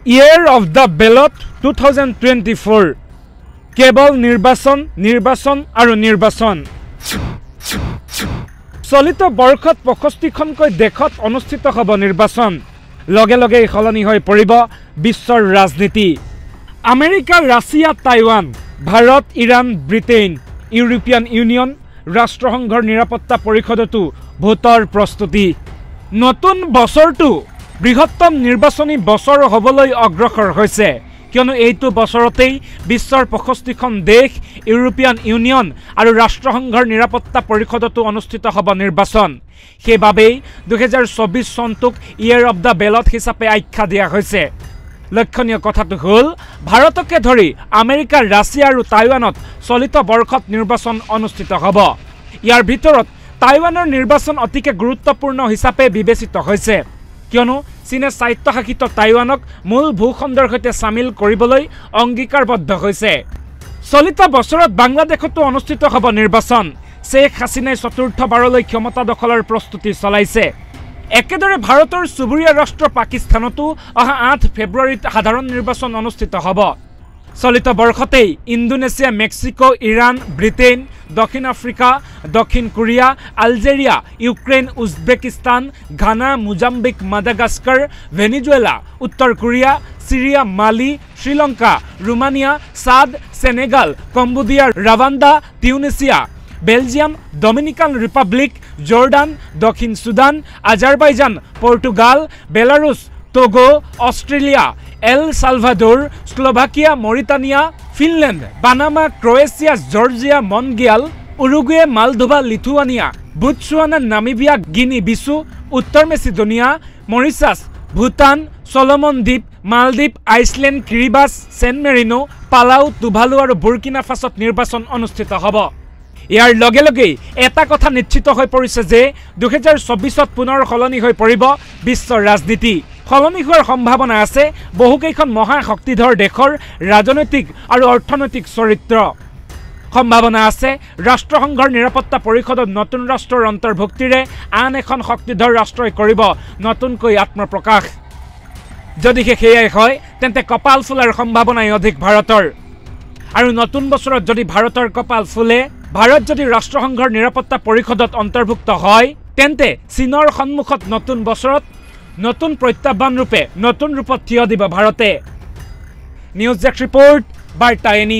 Year of the Ballot 2024 কেৱল নিৰ্বাচন আৰু নিৰ্বাচন চলিত বৰ্ষত 65খনকৈ দেশত অনুষ্ঠিত হ'ব নিৰ্বাচন লগে লগে সলনি হৈ পৰিব বিশ্বৰ ৰাজনীতি America Russia Taiwan Bharat Iran Britain European union ৰাষ্ট্ৰসংঘৰ নিৰাপত্তা পৰিষদতো ভোটৰ প্ৰস্তুতি নতুন বছৰটো বৃহত্তম নিৰ্বাচনী বছৰ হ'বলৈ অগ্ৰসৰ হৈছে কিয়নো এইটো বছৰতেই বিশ্বৰ 65খন দেশ ইউৰোপিয়ান ইউনিয়ন আৰু ৰাষ্ট্ৰসংঘৰ নিৰাপত্তা পৰিষদতো অনুষ্ঠিত হ'ব নিৰ্বাচন সেইবাবেই 2024 চনটোক ইয়েৰ অফ দ্য বেলট হিচাপে আখ্যা দিয়া হৈছে লক্ষণীয় কথাটো হ'ল ভাৰতকে ধৰি আমেৰিকা ৰাছিয়া আৰু টাইৱানত চলিত বৰ্ষত নিৰ্বাচন অনুষ্ঠিত হ'ব ইয়াৰ ভিতৰত টাইৱানৰ নিৰ্বাচন অতিকে গুৰুত্বপূৰ্ণ হিচাপে বিবেচিত হৈছে কিয়নো চীনে স্বায়ত্তশাসিত টাইৱানক মূল ভূখণ্ডৰ সৈতে সামিল কৰিবলৈ অংগীকাৰবদ্ধ হৈছে চলিত বছৰত বাংলাদেশতো অনুষ্ঠিত হ'ব নিৰ্বাচন শেখ হাছিনাই চতুৰ্থবাৰলৈ ক্ষমতা দখলৰ প্ৰস্তুতি চলাইছে একেদৰে ভাৰতৰ চুবুৰীয়া ৰাষ্ট্ৰ পাকিস্তানতো অহা 8 ফেব্ৰুৱাৰীত সাধাৰণ নিৰ্বাচন অনুষ্ঠিত হ'ব চলিত বৰ্ষতেই ইণ্ডোনেছিয়া মেক্সিকো ইৰাণ ব্ৰিটেইন দক্ষিণ আফ্ৰিকা দক্ষিণ Korea Algeria Ukraine Uzbekistan Ghana Mozambique Madagascar Venezuela উত্তৰ Korea Syria Mali Sri Lanka Romania Chad Senegal Cambodia Rwanda Tunisia Belgium Dominican Republic Jordan দক্ষিণ Sudan Azerbaijan Portugal Belarus Togo Australia El Salvador Slovakia Mauritania Finland Panama Croatia Georgia Mongolia Uruguay Moldova Lithuania Botswana Namibia Guinea Bissau উত্তৰ Macedonia Mauritius Bhutan Solomon দ্বীপ Maldives Iceland Kiribati San Marino Palau Tuvalu আৰু Burkina ফাছত নিৰ্বাচন অনুষ্ঠিত হ'ব ইয়াৰ লগে লগে এটা কথা নিশ্চিত হৈ পৰিছে যে 2024ত পুনৰ সলনি হৈ পৰিব বিশ্বৰ ৰাজনীতি সলনি হোৱাৰ সম্ভাৱনা আছে বহুকেইখন মহাশক্তিধৰ দেশৰ ৰাজনৈতিক আৰু অৰ্থনৈতিক চৰিত্ৰ সম্ভাৱনা আছে ৰাষ্ট্ৰসংঘৰ নিৰাপত্তা পৰিষদত নতুন ৰাষ্ট্ৰৰ অন্তৰ্ভুক্তিৰে আন এখন শক্তিধৰ ৰাষ্ট্ৰই কৰিব নতুনকৈ আত্মপ্ৰকাশ যদি সেয়াই হয় তেন্তে কপাল ফুলাৰ সম্ভাৱনাই অধিক ভাৰতৰ আৰু নতুন বছৰত যদি ভাৰতৰ কপাল ফুলে ভাৰত যদি ৰাষ্ট্ৰসংঘৰ নিৰাপত্তা পৰিষদত অন্তৰ্ভুক্ত হয় তেন্তে চীনৰ সন্মুখত নতুন বছৰত নতুন প্ৰত্যাহ্বান ৰূপে নতুন ৰূপত থিয় দিব ভাৰতে নিউজ ডেস্ক ৰিপোৰ্ট বাৰ্তা এনি